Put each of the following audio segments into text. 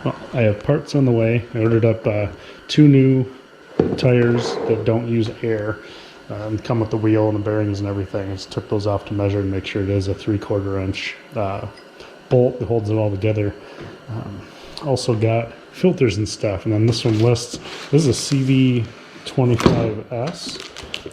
Well, I have parts on the way. I ordered up 2 new tires that don't use air. Come with the wheel and the bearings and everything. I just took those off to measure and make sure it is a 3/4 inch bolt that holds it all together. Also got filters and stuff. And then this one lists, this is a CV25S.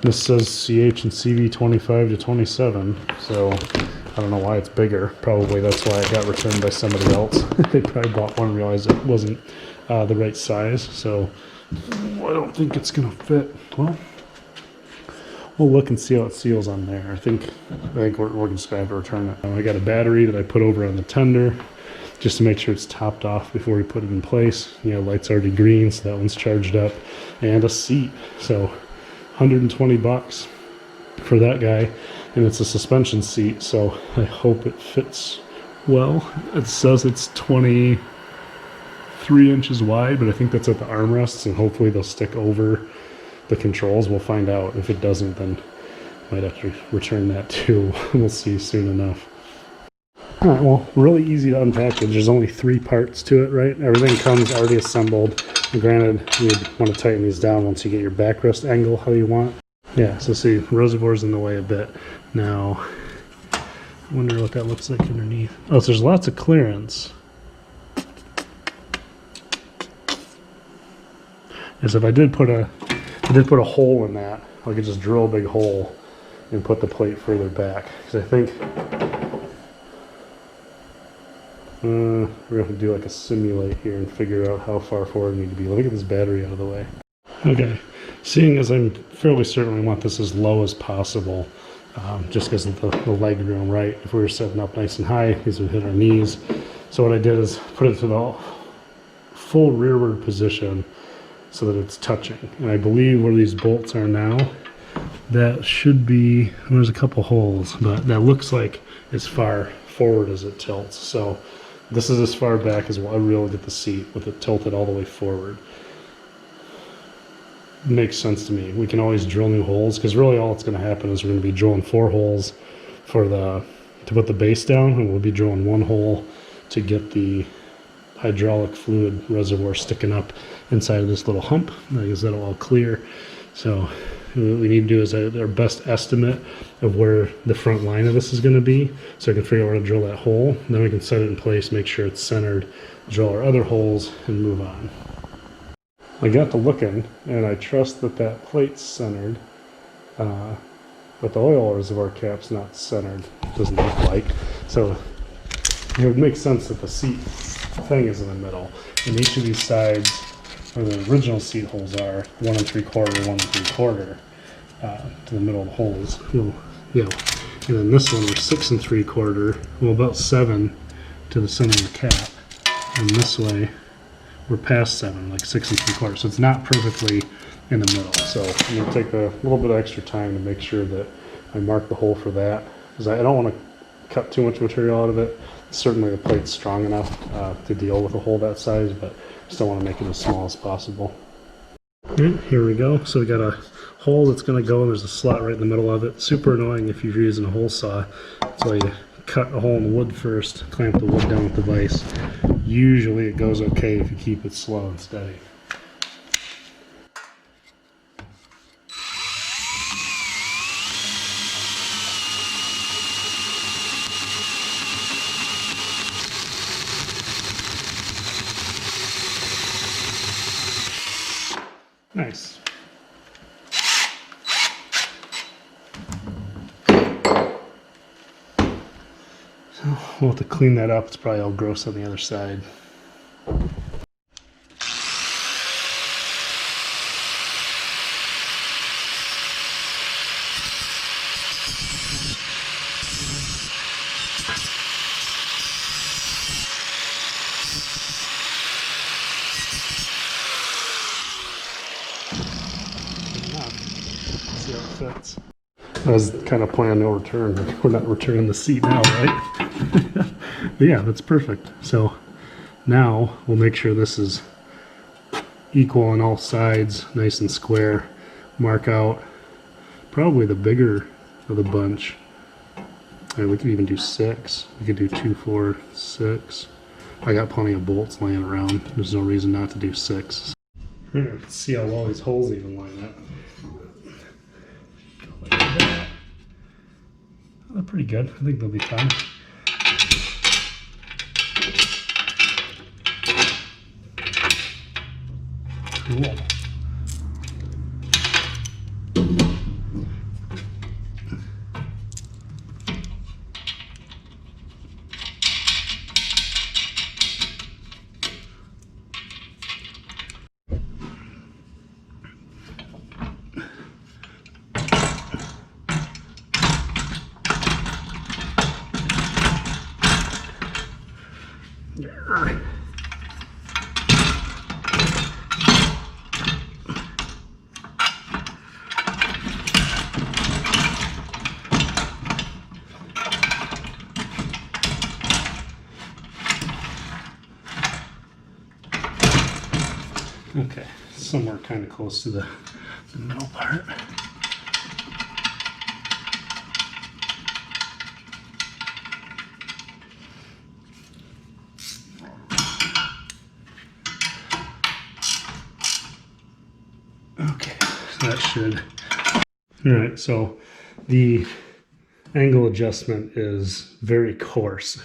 This says CH and CV25 to 27. So I don't know why it's bigger. Probably that's why it got returned by somebody else. They probably bought one and realized it wasn't the right size. So I don't think it's gonna fit. Well, we'll look and see how it seals on there. I think we're just gonna have to return it. I got a battery that I put over on the tender just to make sure it's topped off before we put it in place. You know, light's already green, so that one's charged up, and a seat. So 120 bucks for that guy, and it's a suspension seat, so I hope it fits well. It says it's 23 inches wide, but I think that's at the armrests, and hopefully they'll stick over the controls. We'll find out. If it doesn't, then might have to return that too. We'll see soon enough. All right, well, really easy to unpackage. There's only 3 parts to it, right? Everything comes already assembled. And granted, you'd want to tighten these down once you get your backrest angle how you want. Yeah, so see, reservoir's in the way a bit. Now, I wonder what that looks like underneath. Oh, so there's lots of clearance. As if I did put a hole in that, I could just drill a big hole and put the plate further back. Because I think we're going to do like a simulate here and figure out how far forward we need to be. Let me get this battery out of the way. Okay, seeing as I'm fairly certain we want this as low as possible, just because of the leg room, right? If we were setting up nice and high, these would hit our knees. So what I did is put it to the full rearward position so that it's touching. And I believe where these bolts are now, that should be, there's a couple holes, but that looks like as far forward as it tilts. So this is as far back as I'll really get the seat with it tilted all the way forward. Makes sense to me. We can always drill new holes, because really all that's going to happen is we're going to be drilling 4 holes to put the base down, and we'll be drilling 1 hole to get the hydraulic fluid reservoir sticking up inside of this little hump. Because that'll all clear. So what we need to do is our best estimate of where the front line of this is going to be, so I can figure out where to drill that hole. Then we can set it in place, make sure it's centered, drill our other holes, and move on. I got to looking, and I trust that that plate's centered, but the oil reservoir cap's not centered. It doesn't look like. So it would make sense that the seat thing is in the middle, and each of these sides where the original seat holes are 1 3/4, 1 3/4 to the middle of the holes. Well, yeah, and then this one we're 6 3/4, well, about 7 to the center of the cap, and this way we're past 7, like 6 3/4. So it's not perfectly in the middle. So I'm going to take a little bit of extra time to make sure that I mark the hole for that, because I don't want to cut too much material out of it. Certainly the plate's strong enough to deal with a hole that size, but still want to make it as small as possible. Alright, here we go. So we got a hole that's going to go, and there's a slot right in the middle of it. Super annoying if you're using a hole saw. So you cut a hole in the wood first, clamp the wood down with the vise. Usually it goes okay if you keep it slow and steady. Nice. So we'll have to clean that up. It's probably all gross on the other side. See how it fits. I was kind of plan no return. We're not returning the seat now, right? But yeah, that's perfect. So now we'll make sure this is equal on all sides, nice and square. Mark out probably the bigger of the bunch. And we could even do 6. We could do 2, 4, 6. I got plenty of bolts laying around. There's no reason not to do 6. Let's see how well these holes even line up. Go like that. Oh, they're pretty good. I think they'll be fine. Cool. Okay, somewhere kind of close to the middle part. Okay, so that should. All right, so the angle adjustment is very coarse.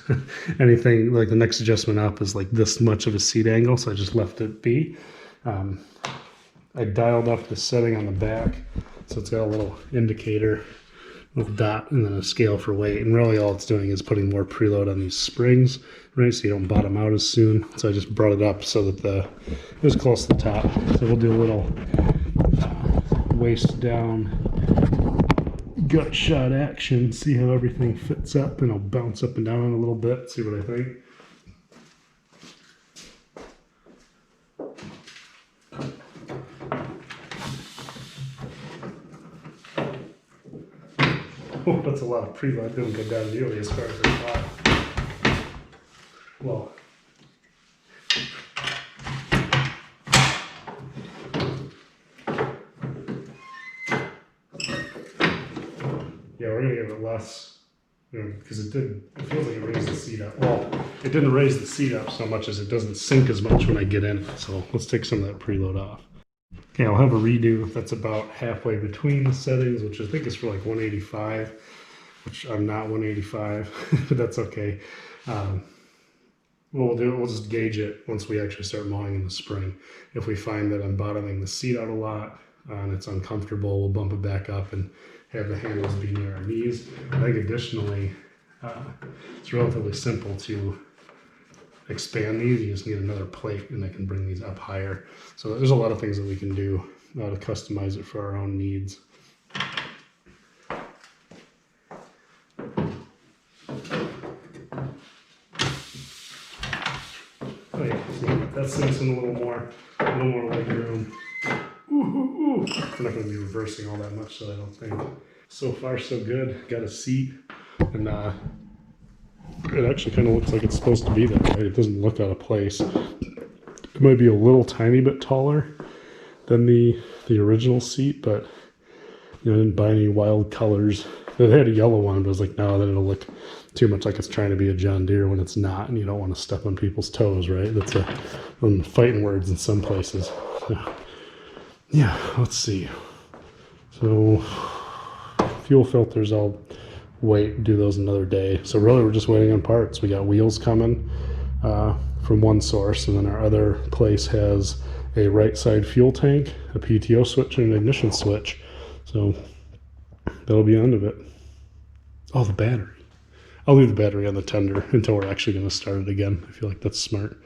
Anything like the next adjustment up is like this much of a seat angle, so I just left it be. I dialed up the setting on the back, so it's got a little indicator, little dot, and then a scale for weight. And really all it's doing is putting more preload on these springs, right, so you don't bottom out as soon. So I just brought it up so that it was close to the top. So we'll do a little waist down gut shot action, see how everything fits up, and I'll bounce up and down a little bit, see what I think. Oh, that's a lot of preload. Didn't go down nearly as far as I thought. Well, yeah, we're gonna give it less, because it feels like it raised the seat up. Well, it didn't raise the seat up so much as it doesn't sink as much when I get in it. So let's take some of that preload off. Okay, I'll have a redo that's about halfway between the settings, which I think is for like 185, which I'm not 185, but that's okay. We'll just gauge it once we actually start mowing in the spring. If we find that I'm bottoming the seat out a lot and it's uncomfortable, we'll bump it back up and have the handles be near our knees. I think additionally, it's relatively simple to expand these. You just need another plate and I can bring these up higher. So there's a lot of things that we can do to customize it for our own needs. Oh yeah, see, that's nice and a little more leg room. Ooh, ooh, ooh. We're not going to be reversing all that much, so I don't think. So far, so good. Got a seat, and it actually kind of looks like it's supposed to be that way. It doesn't look out of place. It might be a little tiny bit taller than the original seat, but I didn't buy any wild colors. They had a yellow one, but I was like, no, then it'll look too much like it's trying to be a John Deere when it's not, and you don't want to step on people's toes, right? That's fighting words in some places. So, yeah, let's see. So fuel filters, I'll wait and do those another day. So really we're just waiting on parts. We got wheels coming from one source, and then our other place has a right side fuel tank, a PTO switch, and an ignition switch. So that'll be the end of it. Oh, the battery. I'll leave the battery on the tender until we're actually going to start it again. I feel like that's smart.